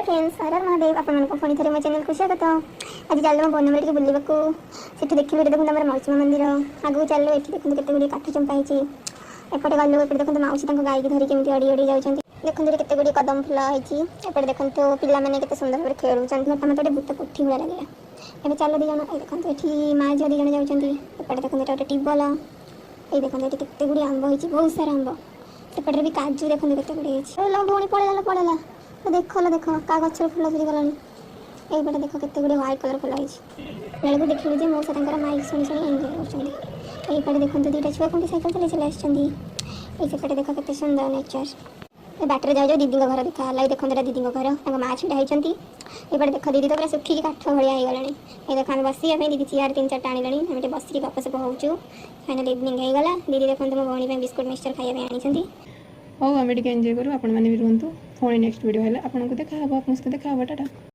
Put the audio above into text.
Friends हर हर महादेव आपण को पुणी थे मो चैनल को स्वागत। आज चलो बनमरे टे बुलवाक से देखिए देखो आम मौसम मंदिर आगू चलो ये देखते केते गुड़ी काठ चंपा होती एपटे गलु एपटे देखो मौसी गाई की धरिक अड़ी अड़ी जाऊँ देखते केते गुड़ी कदम फुल होती एपटे देखते पाने के सुंदर भाव खेलुँच मत भूत कोठी भाया लगे ए चलो दी जन देखते ये माँ झी दी जन जापटे देखते गोटे टीबल ये देखते केते गुड़ी आंब हो बहुत सारा आंब सेपटे भी काजू देखते केते गुड़ी भूणी पड़ेगा पड़ेगा देख लो देख क्या गच फुल फुरी गलानी ये देख केते गुड़े व्हाइट कलर फुल होती बेलू देखिए जे मौसा माइक शुणी शुणी एंजय करपटे देखते दुईटा छुआ कौन सैकल चले चले आसपटे देख के सुंदर नेचर बाटर जाऊ दीदी घर देखा देखो दीदी घर माँ छिड़ा होती ये देख दीदी तो पूरा सुखी काठ भाया हो गला ये देख आम बस दीदी चेयर 3-4 आनी आम बस गपसप हो फाइनाल इवनिंग होगा दीदी देखते मो भौणी बिस्कुट मिक्सचर खाया आनी हो आम टे एंजय करूँ आपण मैंने भी रुहतु पुणी नेक्स्ट वीडियो है आपको देखा आपको देखा टाटा।